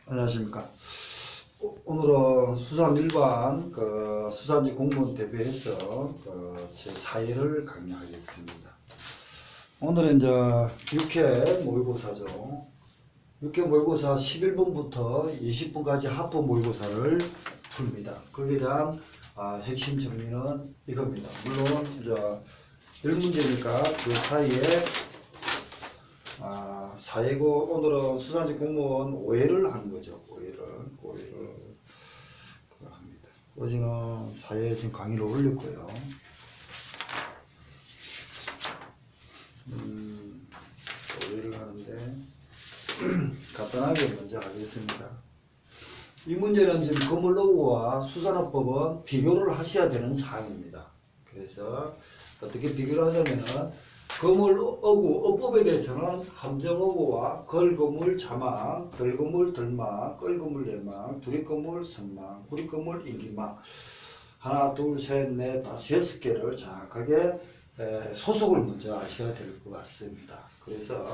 안녕하십니까. 오늘은 수산 일반 수산지 공무원 대비해서 제 사회를 강의하겠습니다. 오늘은 이제 6회 모의고사죠. 6회 모의고사 11번부터 20번까지 합법 모의고사를 풉니다. 거기에 대한 핵심 정리는 이겁니다. 물론 이제 1문제니까 그 사이에 사회고 오늘은 수산지 공무원 5회를 하는 거죠. 5회를 합니다. 어제는 사회 지금 강의를 올렸고요. 5회를 하는데 간단하게 먼저 하겠습니다. 이 문제는 지금 건물노무와 수산업법은 비교를 하셔야 되는 사항입니다. 그래서 어떻게 비교를 하냐면은 건물어구 어법에 대해서는 함정어구와 걸건물 자망, 덜건물 덜망, 끌건물 내망, 두리건물 선망, 구리건물 인기망 하나 둘 셋 넷 다섯 여섯 개를 정확하게 소속을 먼저 아셔야 될 것 같습니다. 그래서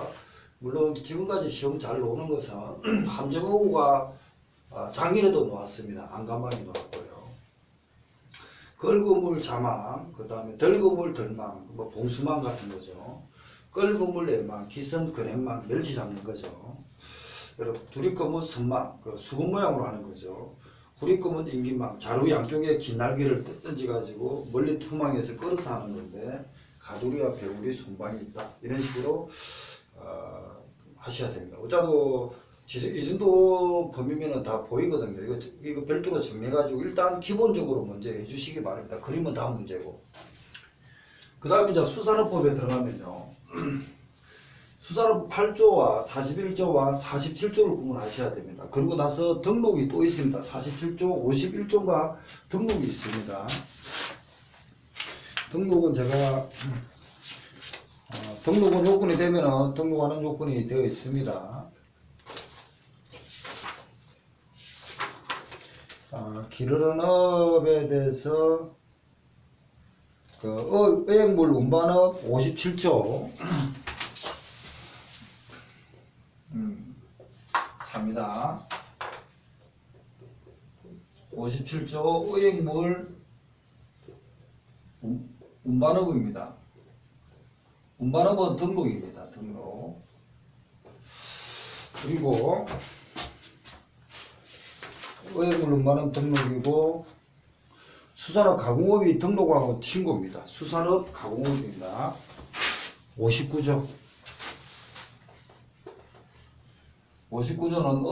물론 지금까지 시험 잘 나오는 것은 함정어구가 작년에도 나왔습니다. 안감망이 나왔고요. 걸건물 자망, 그 다음에 덜건물 덜망, 뭐 봉수망 같은 거죠. 끌건물 내망, 기선 근행망, 멸치 잡는 거죠. 여러분, 두리건물 선망, 수건 모양으로 하는 거죠. 구리건물 인기망, 자루 양쪽에 긴 날개를 던져가지고 멀리 틈망에서 끌어서 하는 건데, 가두리와 배우리 손방이 있다. 이런 식으로 하셔야 됩니다. 어차피 이 정도 범위면은 다 보이거든요. 이거 별도로 정리해가지고 일단 기본적으로 먼저 해주시기 바랍니다. 그림은 다음 문제고. 그 다음에 이제 수산업법에 들어가면요. 수산업 8조와 41조와 47조를 구분하셔야 됩니다. 그리고 나서 등록이 또 있습니다. 47조, 51조가 등록이 있습니다. 등록은 제가 등록은 요건이 되면은 등록하는 요건이 되어 있습니다. 길 흐르는 업에 대해서 의약물 운반업 57조 3이다. 57조 의약물 운반업입니다. 운반업은 등록입니다. 등록. 그리고 의약물 운반업 등록이고 수산업 가공업이 등록하고 친구입니다. 수산업 가공업입니다. 59조 59조는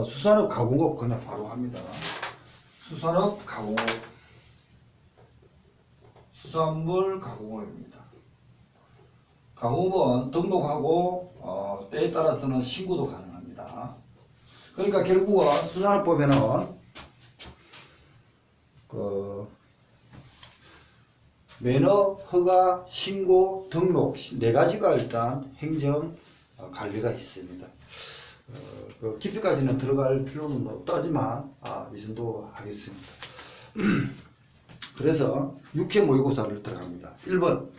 수산업 가공업 그냥 바로 합니다. 수산업 가공업 수산물 가공업입니다. 가공업은 등록하고 때에 따라서는 신고도 가능합니다. 그러니까 결국은 수산업법에는 매너, 허가, 신고, 등록 네 가지가 일단 행정 관리가 있습니다. 깊이까지는 들어갈 필요는 없다지만 이 정도 하겠습니다. 그래서 6회 모의고사를 들어갑니다. 1번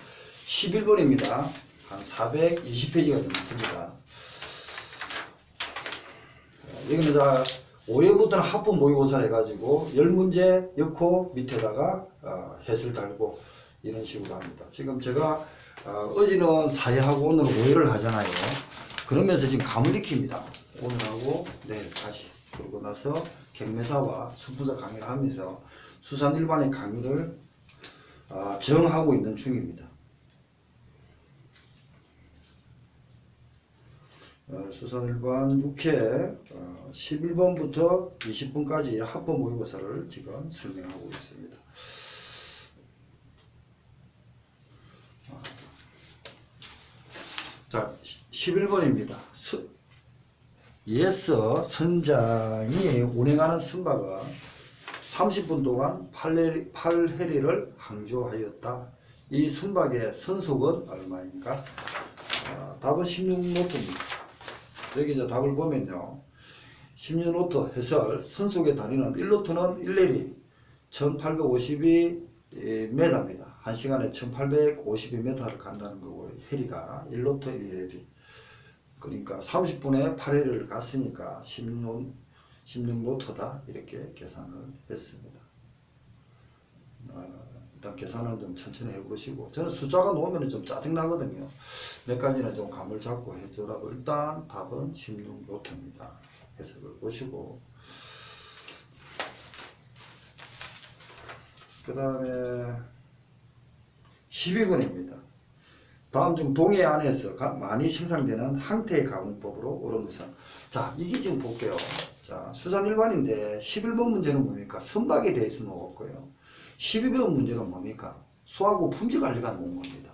11번입니다. 한 420페이지가 넘습니다. 여기는 5회부터는 합법 모의고사를 해가지고 10문제 넣고 밑에다가 해설 달고 이런 식으로 합니다. 지금 제가 어제는 4회하고 오늘은 5회를 하잖아요. 그러면서 지금 감을 익힙니다. 오늘하고 내일까지. 그러고 나서 경매사와 순분사 강의를 하면서 수산 일반의 강의를 정하고 있는 중입니다. 수산일반 6회 11번부터 20번까지 합법 모의고사를 지금 설명하고 있습니다. 자, 11번입니다. 예서 선장이 운행하는 선박은 30분 동안 8해리를 항조하였다. 이 선박의 선속은 얼마인가? 답은 16노트입니다. 여기 이제 답을 보면요. 16노트 해설 선속의 단위는 1노트는 1레리 1852m입니다. 1시간에 1852m를 간다는 거고, 해리가 1노트 1해리. 그러니까 30분에 8회를 갔으니까 16노트다 이렇게 계산을 했습니다. 일단 계산은 좀 천천히 해보시고, 저는 숫자가 놓으면 좀 짜증나거든요. 몇 가지는 좀 감을 잡고 해더라도 일단 답은 16노트입니다. 해석을 보시고, 그 다음에 12번입니다. 다음 중 동해 안에서 많이 생산되는 항태의 가공법으로 옳은 것은, 자, 이게 지금 볼게요. 자, 수산 일반인데 11번 문제는 뭡니까? 선박에 대해서 놓았고요. 12번 문제는 뭡니까? 수하고 품질 관리가 놓은 겁니다.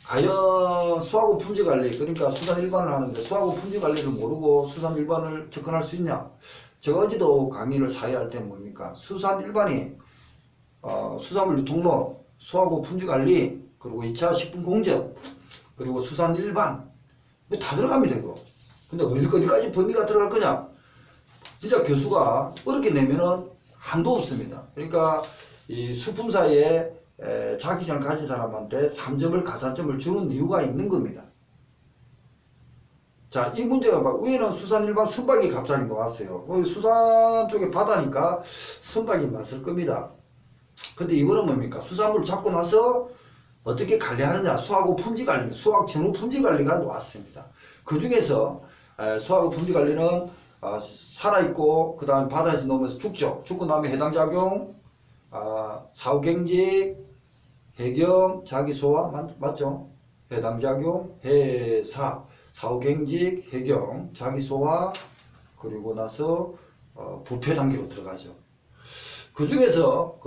과연 수하고 품질 관리, 그러니까 수산 일반을 하는데 수하고 품질 관리를 모르고 수산 일반을 접근할 수 있냐? 제가 어제도 강의를 사회할 때 뭡니까? 수산 일반이 수산물 유통론, 수하고 품질 관리, 그리고 2차 식품 공정, 그리고 수산 일반, 뭐 다 들어갑니다, 이거. 근데 어디까지 범위가 들어갈 거냐? 진짜 교수가 어렵게 내면은 한도 없습니다. 그러니까 이 수품사에 자기전을 가진 사람한테 3점을 가산점을 주는 이유가 있는 겁니다. 자, 이 문제가 막 위에는 수산 일반 선박이 갑자기 나왔어요. 수산 쪽에 바다니까 선박이 맞을 겁니다. 근데 이번은 뭡니까? 수산물을 잡고 나서 어떻게 관리하느냐? 수하고 품질 관리, 수학 전후 품질 관리가 나왔습니다. 그 중에서 수하고 품질 관리는 살아있고 그 다음에 바다에서 넘어서 죽고 나면 해당작용, 사후경직, 해경, 자기소화, 맞죠? 해당작용, 해사, 사후경직, 해경, 자기소화, 그리고 나서 부패 단계로 들어가죠. 그 중에서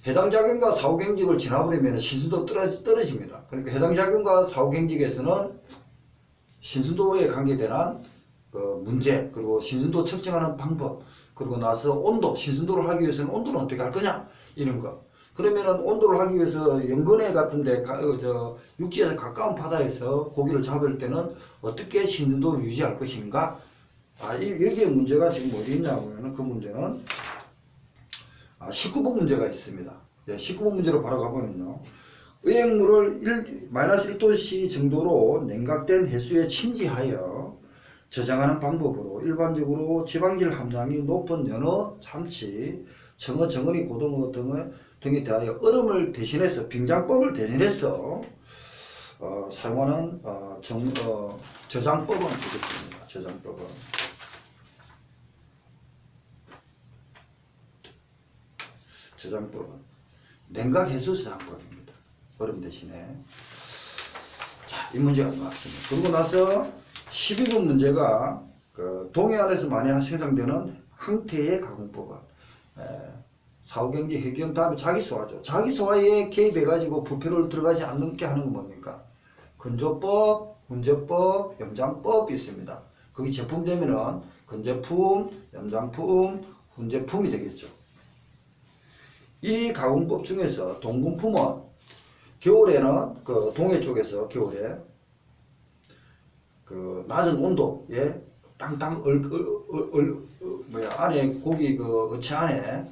해당작용과 사후경직을 지나버리면 신선도 떨어집니다. 그러니까 해당작용과 사후경직에서는 신선도에 관계되는 문제, 그리고 신선도 측정하는 방법, 그리고 나서 온도, 신선도를 하기 위해서는 온도는 어떻게 할 거냐, 이런 거. 그러면은 온도를 하기 위해서 연근해 같은데 육지에서 가까운 바다에서 고기를 잡을 때는 어떻게 신선도를 유지할 것인가? 여기에 문제가 지금 어디 있냐면 그 문제는 19번 문제가 있습니다. 19번 문제로 바로 가보면요. 의액물을 마이너스 1도씨 정도로 냉각된 해수에 침지하여 저장하는 방법으로 일반적으로 지방질 함량이 높은 연어, 참치, 청어, 정어리, 고등어 등에 대하여 얼음을 대신해서 빙장법을 대신해서 사용하는 저장법은 되겠습니다. 저장법은 냉각해수 저장법입니다. 얼음 대신에. 자, 이 문제가 나왔습니다. 그리고 나서 12번 문제가 동해안에서 많이 생산되는 항태의 가공법은 사후경직, 해경, 다음에 자기소화죠. 자기소화에 개입해가지고 부패를 들어가지 않게 하는 건 뭡니까? 건조법, 훈제법, 염장법이 있습니다. 거기 제품 되면은 건제품, 염장품, 훈제품이 되겠죠. 이 가공법 중에서 동금품은 겨울에는 동해 쪽에서 겨울에 낮은 온도에 땅땅 안에 고기 어치 안에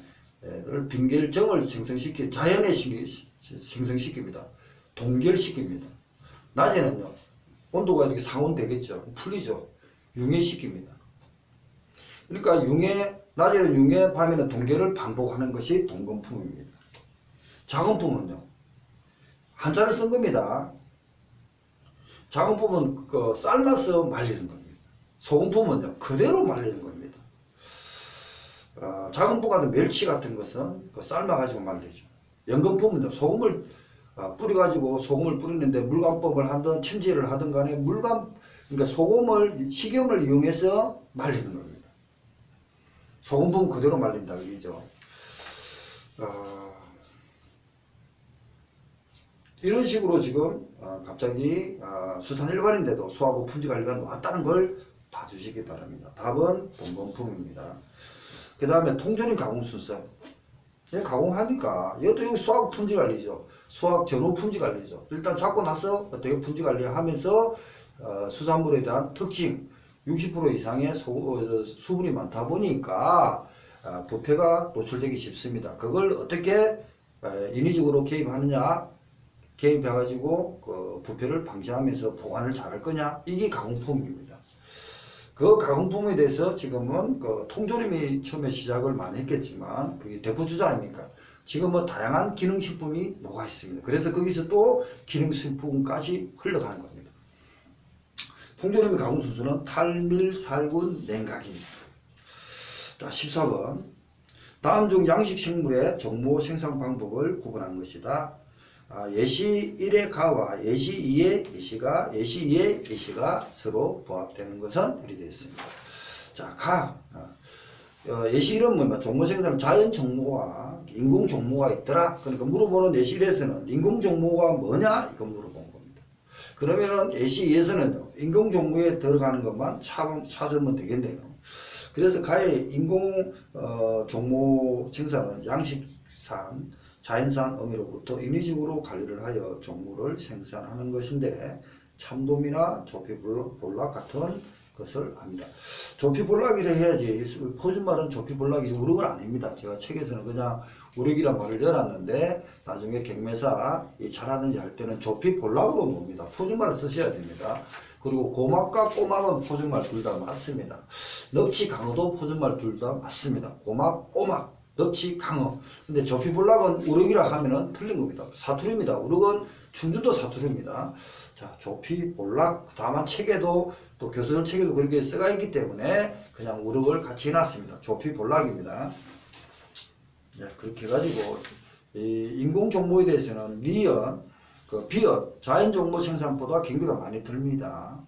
빙결정을 자연에 생성시킵니다. 동결시킵니다. 낮에는요, 온도가 이렇게 상온되겠죠. 풀리죠. 융해시킵니다. 그러니까 낮에는 융해, 밤에는 동결을 반복하는 것이 동금품입니다. 자금품은요, 한자를 쓴 겁니다. 자금품은 삶아서 말리는 겁니다. 소금품은요, 그대로 말리는 겁니다. 자금품 같은 멸치 같은 것은 삶아가지고 말리죠. 연금품은요, 소금을 뿌려가지고 소금을 뿌리는데 물감법을 하든 침지를 하든 간에 그러니까 식용을 이용해서 말리는 겁니다. 소금품 그대로 말린다, 그죠? 이런 식으로 지금 갑자기 수산 일반인데도 수하고 품질 관리가 나왔다는 걸 봐주시기 바랍니다. 답은 본범품입니다. 그 다음에 통조림 가공 순서. 가공하니까 이것도 수학 품질 관리죠. 수학 전후 품질 관리죠. 일단 잡고 나서 어떻게 품질 관리하면서 수산물에 대한 특징, 60% 이상의 수분이 많다 보니까 부패가 노출되기 쉽습니다. 그걸 어떻게 인위적으로 개입하느냐, 개입해가지고 그 부패를 방지하면서 보관을 잘할 거냐, 이게 가공품입니다. 그 가공품에 대해서 지금은 그 통조림이 처음에 시작을 많이 했겠지만 그게 대표주자 아닙니까? 지금은 다양한 기능식품이 녹아 있습니다. 그래서 거기서 또 기능식품까지 흘러가는 겁니다. 통조림의 가공 순서는 탈밀, 살균, 냉각입니다. 자, 14번. 다음 중 양식 생물의 종모 생산 방법을 구분한 것이다. 예시 1의 가와 예시 2의 예시가, 예시 2의 예시가 서로 부합되는 것은 이리 되어 있습니다. 자, 가. 예시 1은 뭐냐? 종모 생산은 자연 종모와 인공 종모가 있더라. 그러니까 물어보는 예시 1에서는 인공 종모가 뭐냐? 이거 물어본 겁니다. 그러면은 예시 2에서는요, 인공 종모에 들어가는 것만 찾으면 되겠네요. 그래서 가의 인공 종모 생산은 양식산, 자연산 어미로부터 인위적으로 관리를 하여 종모를 생산하는 것인데 참돔이나 조피볼락 같은 것을 압니다. 조피볼락이라 해야지 표준말은 조피볼락이지 우럭은 아닙니다. 제가 책에서는 그냥 우럭이란 말을 넣어놨는데 나중에 경매사 잘하든지 할 때는 조피볼락으로 놉니다. 표준말을 쓰셔야 됩니다. 그리고 고막과 꼬막은 표준말 둘 다 맞습니다. 넙치 강어도 표준말 둘 다 맞습니다. 고막, 꼬막, 넙치, 강어. 근데 조피볼락은 우럭이라 하면은 틀린 겁니다. 사투리입니다. 우럭은 충주도 사투리입니다. 자, 조피볼락, 다만 책에도 또 교수들 책에도 그렇게 써가 있기 때문에 그냥 우럭을 같이 해놨습니다. 조피볼락입니다. 네, 그렇게 해가지고 이 인공 종모에 대해서는 리언, 비엇, 자연 종모 생산보다 경비가 많이 듭니다.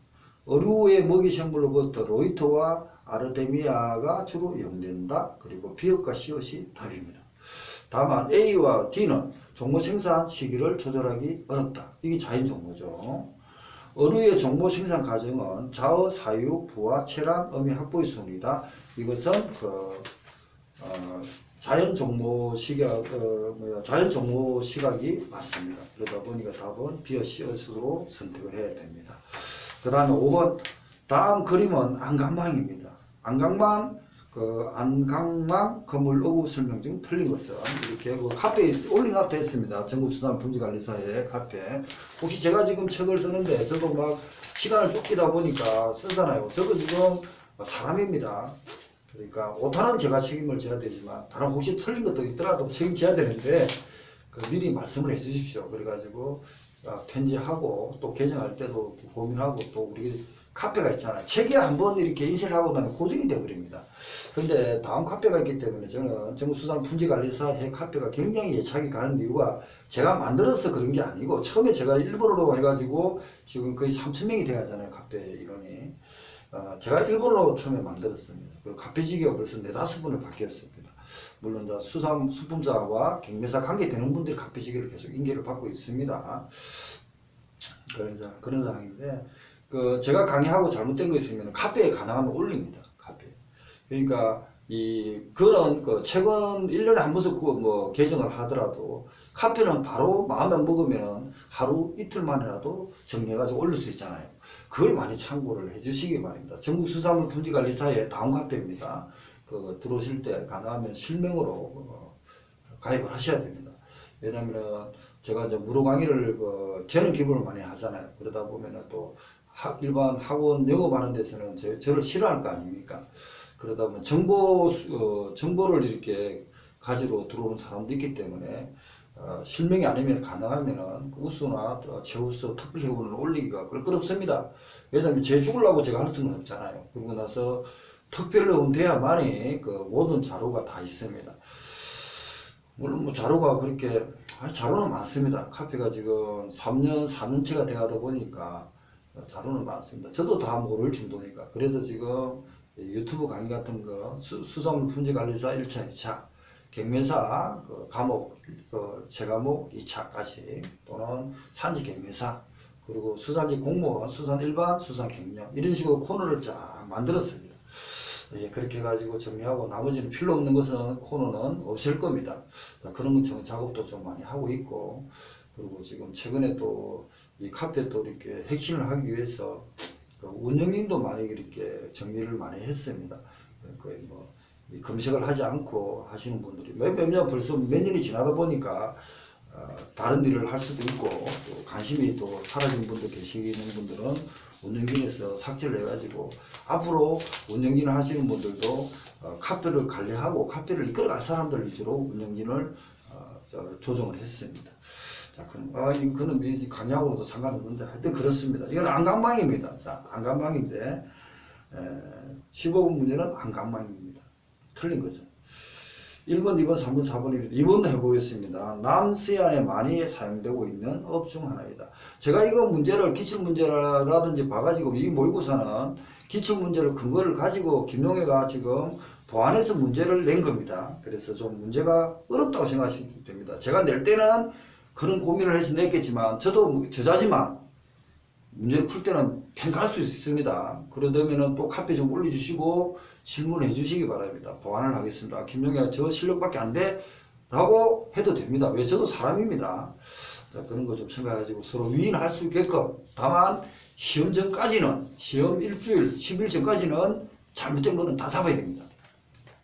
어류의 먹이 생물로부터 로이터와 아르테미아가 주로 이용된다. 그리고 비엇과 시엇이 답입니다. 다만 A와 D는 종모 생산 시기를 조절하기 어렵다. 이게 자연 종모죠. 어류의 종모 생산 과정은 자어, 사육, 부화, 체란, 어미, 확보의 순이다. 이것은 자연 종모 시각이 맞습니다. 그러다 보니까 답은 비어 시어스로 선택을 해야 됩니다. 그 다음에 5번. 다음 그림은 안강망입니다. 안강망, 안강망 건물 어구 설명 중 틀린 것은 이렇게 카페에 올려놨다 했습니다. 전국수산분지관리사의 카페. 혹시 제가 지금 책을 쓰는데 저도 막 시간을 쫓기다 보니까 쓰잖아요. 저거 지금 사람입니다. 그러니까 오타는 제가 책임을 져야 되지만 다른 혹시 틀린 것도 있더라도 책임져야 되는데 미리 말씀을 해 주십시오. 그래가지고 편지하고 또 개정할 때도 고민하고 또 우리 카페가 있잖아요. 책에 한번 이렇게 인쇄를 하고 나면 고정이 되어버립니다. 근데 다음 카페가 있기 때문에 저는 전국수산분지관리사의 카페가 굉장히 예착이 가는 이유가 제가 만들어서 그런 게 아니고 처음에 제가 일본어로 해가지고 지금 거의 3,000명이 돼가잖아요. 카페 인원이. 제가 일본어로 처음에 만들었습니다. 그리고 카페지기가 벌써 4-5번을 바뀌었습니다. 물론 수품자와 경매사 관계되는 분들이 카페지기를 계속 인계를 받고 있습니다. 그런 상황인데, 제가 강의하고 잘못된 거 있으면 카페에 가능하면 올립니다. 카페. 그러니까, 그런, 최근 1년에 한 번씩 개정을 하더라도, 카페는 바로 마음에 먹으면 하루 이틀 만이라도 정리해가지고 올릴 수 있잖아요. 그걸 많이 참고를 해주시기 바랍니다. 전국수산물분지관리사의 다음 카페입니다. 들어오실 때 가능하면 실명으로 가입을 하셔야 됩니다. 왜냐면 제가 이제 무료 강의를 저는 기본을 많이 하잖아요. 그러다 보면 또 일반 학원 영업하는 데서는 저를 싫어할 거 아닙니까? 그러다 보면 정보를 이렇게 가지러 들어오는 사람도 있기 때문에 실명이 아니면 가능하면은 우수나 최우수 특별회원을 올리기가 껄끄럽습니다. 왜냐하면 제 죽으려고 제가 할 수는 없잖아요. 그러고 나서 특별회원 돼야만이 모든 자료가 다 있습니다. 물론 자료가 그렇게 자료는 많습니다. 카페가 지금 3년 4년째가 돼가다 보니까 자료는 많습니다. 저도 다 모를 정도니까. 그래서 지금 유튜브 강의 같은 거 수산물분지관리사 1차 2차 경매사 과목 제과목 2차까지 또는 산지 경매사 그리고 수산지 공무원, 수산 일반, 수산 경영 이런 식으로 코너를 쫙 만들었습니다. 예, 그렇게 해가지고 정리하고 나머지는 필요 없는 것은 코너는 없을 겁니다. 그런 작업도 좀 많이 하고 있고 그리고 지금 최근에 또 이 카페 또 이렇게 핵심을 하기 위해서 운영인도 많이 이렇게 정리를 많이 했습니다. 거의 검색을 하지 않고 하시는 분들이 몇 년 벌써 몇 년이 지나다 보니까 다른 일을 할 수도 있고 또 관심이 또 사라진 분도 계시는 분들은 운영진에서 삭제를 해가지고 앞으로 운영진을 하시는 분들도 카페를 관리하고 카페를 이끌어갈 사람들 위주로 운영진을 조정을 했습니다. 자, 그럼 이거는 강의하고도 상관없는데 하여튼 그렇습니다. 이건 안간망입니다. 자, 안간망인데 15번 문제는 안간망입니다. 틀린 거죠. 1번, 2번, 3번, 4번, 2번 해보겠습니다. 남서해안에 많이 사용되고 있는 업 중 하나이다. 제가 이거 문제를 기출문제라든지 봐가지고 이 모의고사는 기출문제를 근거를 가지고 김용혜가 지금 보완해서 문제를 낸 겁니다. 그래서 좀 문제가 어렵다고 생각하시면 됩니다. 제가 낼 때는 그런 고민을 해서 냈겠지만 저도 저자지만 문제를 풀 때는 팽갈 수 있습니다. 그러려면 또 카페 좀 올려주시고 질문해 주시기 바랍니다. 보완을 하겠습니다. 김용혜가 저 실력밖에 안 돼? 라고 해도 됩니다. 왜? 저도 사람입니다. 자, 그런 거 좀 생각해가지고 서로 위인할 수 있게끔. 다만 시험 전까지는 시험 일주일 10일 전까지는 잘못된 거는 다 잡아야 됩니다.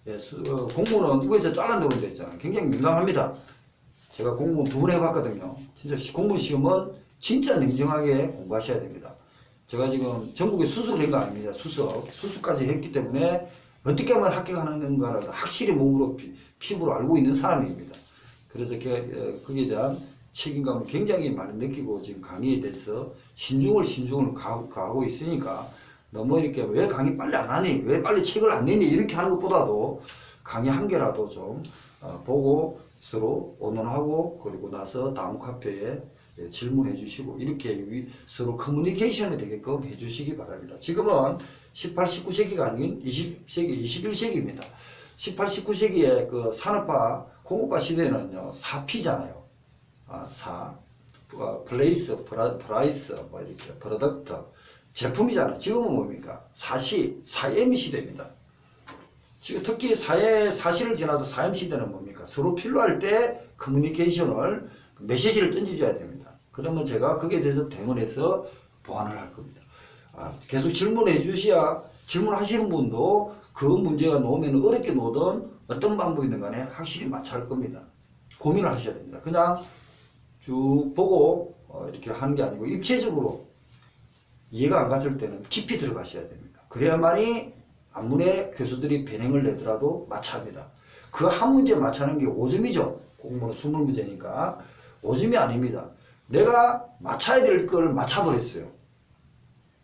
예, 공무는 위에서 잘라내는 데 있잖아요. 굉장히 민감합니다. 제가 공무원 2번 해봤거든요. 진짜 공무원 시험은 진짜 냉정하게 공부하셔야 됩니다. 제가 지금 전국에 수습을 한 거 아닙니다. 수습까지 했기 때문에 어떻게 하면 합격하는 건가를 확실히 몸으로 피부로 알고 있는 사람입니다. 그래서 거기에 대한 책임감을 굉장히 많이 느끼고 지금 강의에 대해서 신중을 가하고 있으니까 너무 이렇게 왜 강의 빨리 안 하니? 왜 빨리 책을 안 내니? 이렇게 하는 것보다도 강의 한 개라도 좀 보고 서로 의논하고 그리고 나서 다음 카페에 질문해 주시고 이렇게 서로 커뮤니케이션이 되게끔 해 주시기 바랍니다. 지금은 18, 19세기가 아닌 20세기, 21세기입니다. 18, 19세기의 그 산업화, 공업화 시대는요, 4P잖아요. 플레이스, 프라이스, 뭐 이렇게, 프로덕트, 제품이잖아요. 지금은 뭡니까? 4C, 4M 시대입니다. 지금 특히 사시를 지나서 4M 시대는 뭡니까? 서로 필요할 때 커뮤니케이션을, 메시지를 던져줘야 됩니다. 그러면 제가 거기에 대해서 대응해서 보완을 할 겁니다. 계속 질문해 주셔야 질문하시는 분도 그 문제가 놓으면 어렵게 놓든 어떤 방법이든 간에 확실히 맞춰 할 겁니다. 고민을 하셔야 됩니다. 그냥 쭉 보고 이렇게 하는 게 아니고 입체적으로 이해가 안 갔을 때는 깊이 들어가셔야 됩니다. 그래야만이 안문에 교수들이 변형을 내더라도 맞춰합니다. 그 한 문제 맞추는 게 5점이죠. 공무원 20문제니까 5점이 아닙니다. 내가 맞춰야 될 걸 맞춰버렸어요.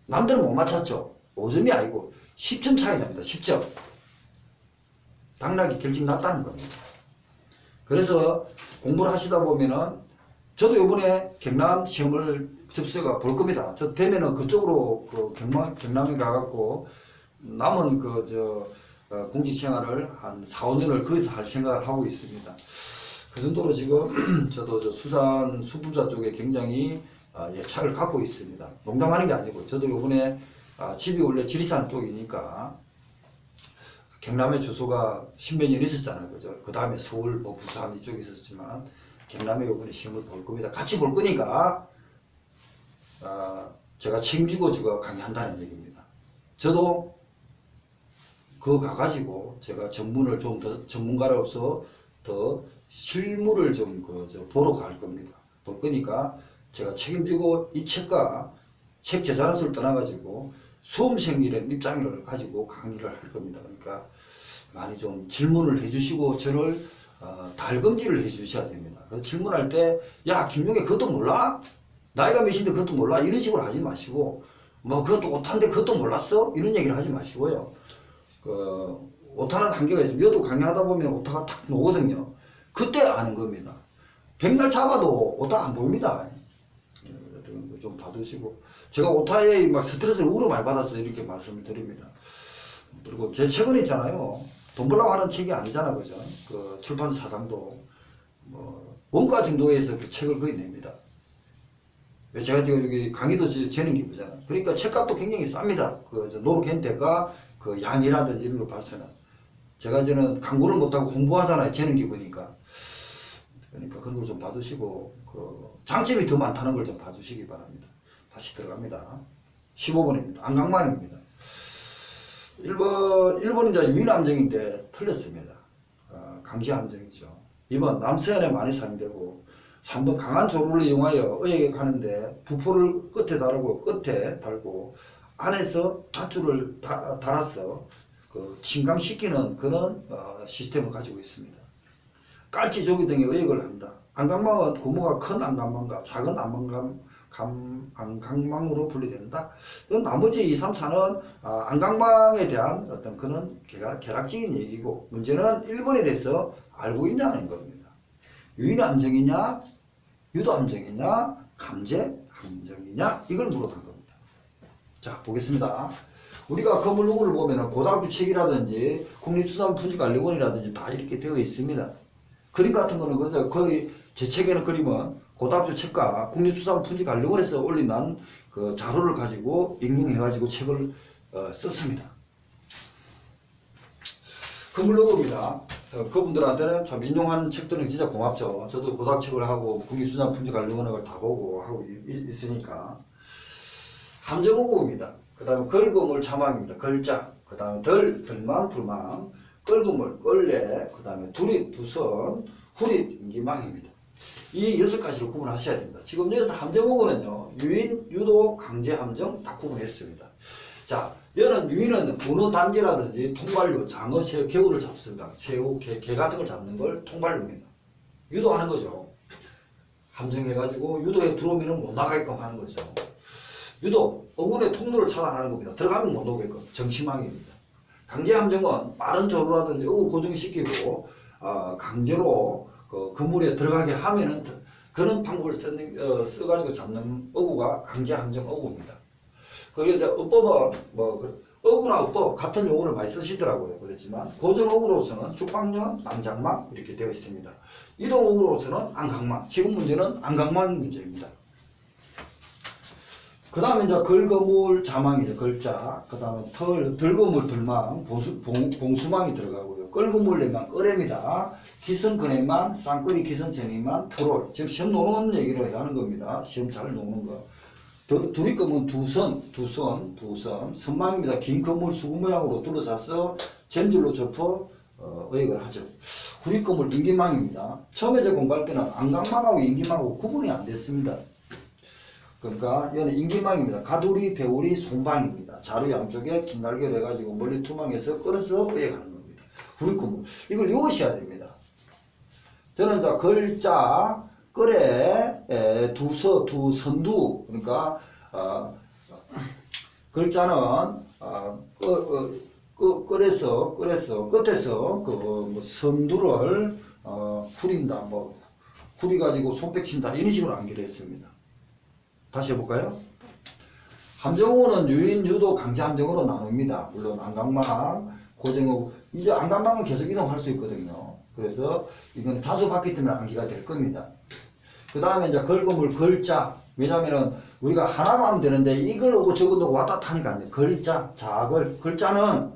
남들은 못 맞췄죠. 5점이 아니고 10점 차이 납니다. 10점. 당락이 결정 났다는 겁니다. 그래서 공부를 하시다 보면은 저도 이번에 경남 시험을 접수해가 볼 겁니다. 저 되면은 그쪽으로 경남에 가갖고 남은 공직 생활을 한 4, 5년을 거기서 할 생각을 하고 있습니다. 그 정도로 지금 저도 수산 수분자 쪽에 굉장히 예찰을 갖고 있습니다. 농담하는 게 아니고 저도 요번에 집이 원래 지리산 쪽이니까 경남의 주소가 10몇 년 있었잖아요. 그죠? 그 다음에 서울, 부산 이쪽에 있었지만 경남에 요번에 시험을 볼 겁니다. 같이 볼 거니까 제가 책임지고 제가 강의한다는 얘기입니다. 저도 그거 가가지고 제가 전문을 좀 더 전문가로서 더 실물을 좀 보러 갈 겁니다. 볼 거니까 제가 책임지고 이 책과 책 제자로서를 떠나가지고 수험생이라는 입장을 가지고 강의를 할 겁니다. 그러니까 많이 좀 질문을 해주시고 저를 달금질을 해주셔야 됩니다. 그래서 질문할 때 야 김용혜 그것도 몰라? 나이가 몇인데 그것도 몰라? 이런 식으로 하지 마시고 뭐 그것도 오타인데 그것도 몰랐어? 이런 얘기를 하지 마시고요. 오타는 한계가 있습니다. 여도 강의하다 보면 오타가 탁 오거든요. 그때 아는 겁니다. 백날 잡아도 오타 안 보입니다. 좀 봐두시고 제가 오타에 막 스트레스를 우려 많이 받았어요. 이렇게 말씀을 드립니다. 그리고 제 책은 있잖아요. 돈 벌려고 하는 책이 아니잖아, 그죠? 그 출판사 사장도 뭐 원가 정도에서 그 책을 거의 냅니다. 제가 지금 여기 강의도 재능 기부잖아요. 그러니까 책값도 굉장히 쌉니다. 노력한 대가 그 양이라든지 이런 걸 봐서는 제가 저는 광고를 못하고 홍보하잖아요. 재능 기부니까. 그러니까 그런 걸 좀 봐두시고 장점이 더 많다는 걸 좀 봐주시기 바랍니다. 다시 들어갑니다. 15번입니다. 안강만입니다. 1번은 이제 유인 함정인데 틀렸습니다. 강제 함정이죠. 2번 남서해안에 많이 사용되고 3번 강한 조류를 이용하여 의역에 가는데 부포를 끝에 달고 안에서 밧줄을 달아서 그 침강시키는 그런 시스템을 가지고 있습니다. 깔치조기 등의 의역을 한다. 안강망은 규모가 큰 안강망과 작은 안강망으로 분리된다. 나머지 2, 3, 4는 안강망에 대한 어떤 그런 개락적인 얘기고, 문제는 1번에 대해서 알고 있냐는 겁니다. 유인 함정이냐, 유도 함정이냐, 감제 함정이냐, 이걸 물어본 겁니다. 자, 보겠습니다. 우리가 건물로그를 보면은 고등학교 책이라든지 국립수산품질관리원이라든지 다 이렇게 되어 있습니다. 그림 같은 거는 그래서 거의 제 책에는 그림은 고등학교 책과 국립수산품질관리원에서 올린 그 자료를 가지고 인용해가지고 책을 썼습니다. 건물로그입니다. 그분들한테는 참 인용한 책들은 진짜 고맙죠. 저도 고등학교 책을 하고 국립수산품질관리원을 다 보고 하고 있으니까. 함정호구입니다. 그 다음에 걸거물 자망입니다. 걸자. 그 다음에 들망, 불망, 걸거물, 걸레, 그 다음에 두립, 두선, 후립, 인기망입니다. 이 6가지로 구분하셔야 됩니다. 지금 여기서 함정호구는요, 유인, 유도, 강제 함정 다 구분했습니다. 자, 얘는 유인은 문어 단계라든지 통발류, 장어, 새우, 개구를 잡습니다. 새우, 개 같은 걸 잡는 걸 통발류입니다. 유도하는 거죠. 함정해가지고 유도에 들어오면 못 나가게끔 하는 거죠. 유도, 어군의 통로를 차단하는 겁니다. 들어가면 못 오게끔. 정치망입니다. 강제 함정은 빠른 조류라든지 어구 고정시키고 강제로 그 건물에 들어가게 하면은 그런 방법을 써가지고 잡는 어구가 강제 함정 어구입니다. 그게 이제 어법은 어구나 어법 같은 용어를 많이 쓰시더라고요. 그렇지만 고정 어구로서는 죽방령, 낭장망 이렇게 되어 있습니다. 이동 어구로서는 안강망. 지금 문제는 안강망 문제입니다. 그 다음에 이제 걸거물 자망이죠. 걸자. 그 다음에 들거물 들망, 봉수망이 들어가고요. 끌거물 내망, 끌입니다. 기선 근해망, 쌍끌이 기선 전이망, 트롤. 지금 시험 노는 얘기를 하는 겁니다. 시험 잘 노는 거. 두립거물 두선, 선망입니다. 긴 건물 수구 모양으로 둘러싸서 잼줄로 접어 의역을 하죠. 후립거물 인기망입니다. 처음에 제 공부할 때는 안강망하고 인기망하고 구분이 안 됐습니다. 그러니까 이거는 인기망입니다. 가두리, 배우리, 손방입니다. 자루 양쪽에 긴 날개를 해가지고 멀리 투망해서 끌어서 의역하는 겁니다. 후립거물. 이걸 외우셔야 됩니다. 저는 자 걸자, 끌에, 두선두. 그러니까 걸자는 끌에서 끝에서 그 선두를 후린다, 후리 가지고 손뼉친다 이런 식으로 암기를 했습니다. 다시 해볼까요? 함정호는 유인, 유도, 강제 함정으로 나눕니다. 물론 안강망, 고정호, 이제 안강망은 계속 이동할 수 있거든요. 그래서 이건 자주 받기 때문에 암기가 될 겁니다. 그 다음에 이제 걸거물, 걸자. 왜냐면은 우리가 하나만 하면 되는데 이걸 오고 저걸 오고 왔다 타니까 안 돼. 걸자, 자걸. 걸자는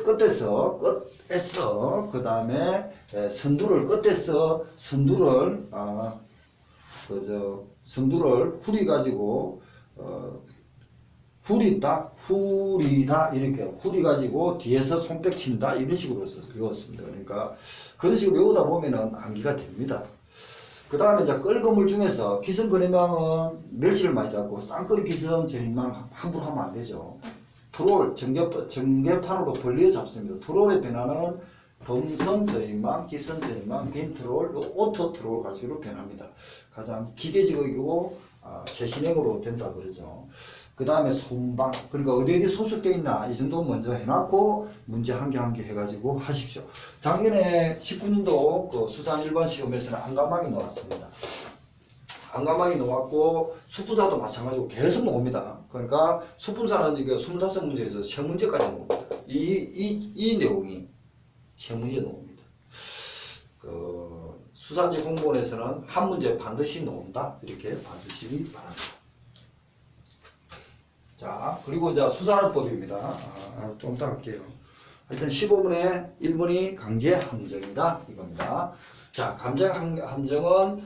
끝에서 그 다음에 선두를 끝에서 선두를 후리 가지고 후리다 이렇게 후리 가지고 뒤에서 손뼉친다 이런 식으로 외웠습니다. 그러니까 그런 식으로 외우다 보면은 암기가 됩니다. 그 다음에 이제 끌거물 중에서 기성근해망은 멸치를 많이 잡고 쌍끌이 기성 전임망 함부로 하면 안 되죠. 트롤 전개판으로 벌리어 잡습니다. 트롤의 변화는 범선 전임망, 기선 전임망, 빈트롤, 오토 트롤 가지고 변합니다. 가장 기계적이고 최신형으로 된다 그러죠. 그 다음에 손방, 그러니까 어디 소속되어 있나 이 정도 먼저 해놨고 문제 한 개 해가지고 하십시오. 작년에 19년도 그 수산 일반 시험에서는 안강망이 나왔습니다. 안강망이 나왔고 수분사도 마찬가지고 계속 나옵니다. 그러니까 수분사는 이게 25문제에서 3문제까지 나옵니다. 이 내용이 3문제 나옵니다. 그 수산지 공무원에서는 한 문제 반드시 나온다 이렇게 봐주시기 바랍니다. 자, 그리고 이제 수산업법입니다. 좀 이따 할게요. 하여튼 15분에 1분이 강제 함정이다. 이겁니다. 자, 강제 함정은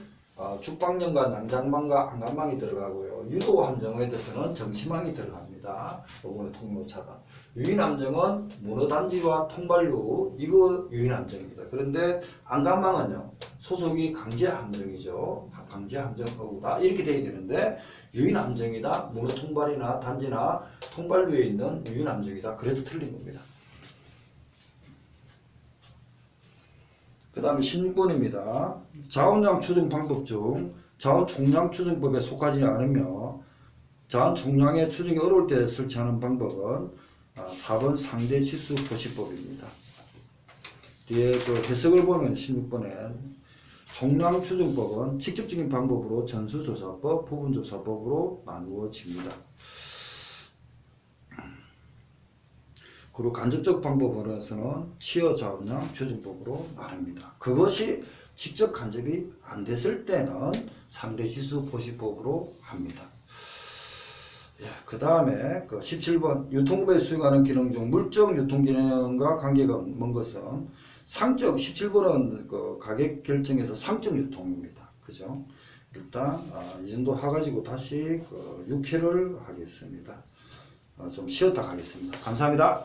죽방령과 난장망과 안간망이 들어가고요. 유도함정에 대해서는 정심망이 들어갑니다. 어머니 통로차가. 유인함정은 문어단지와 통발류 이거 유인함정입니다. 그런데 안간망은요 소속이 강제함정이죠. 강제함정하고다 이렇게 돼야 되는데 유인함정이다. 문어통발이나 단지나 통발류에 있는 유인함정이다. 그래서 틀린 겁니다. 그 다음에 16번입니다. 자원량 추정 방법 중 자원 총량 추정법에 속하지 않으며 자원 총량의 추정이 어려울 때 설치하는 방법은 4번 상대 지수 표시법입니다. 뒤에 그 해석을 보면 16번에 총량 추정법은 직접적인 방법으로 전수조사법, 부분조사법으로 나누어집니다. 그리고 간접적 방법으로서는 치어 자원량 추정법으로 나눕니다. 그것이 직접 간접이 안 됐을 때는 상대지수 표시법으로 합니다. 예, 그 다음에 그 17번 유통부에 수행하는 기능 중 물적 유통기능과 관계가 없는 것은 상적 17번은 그 가격 결정에서 상적 유통입니다. 그죠? 일단 이 정도 해가지고 다시 그 6회를 하겠습니다. 좀 쉬었다 가겠습니다. 감사합니다.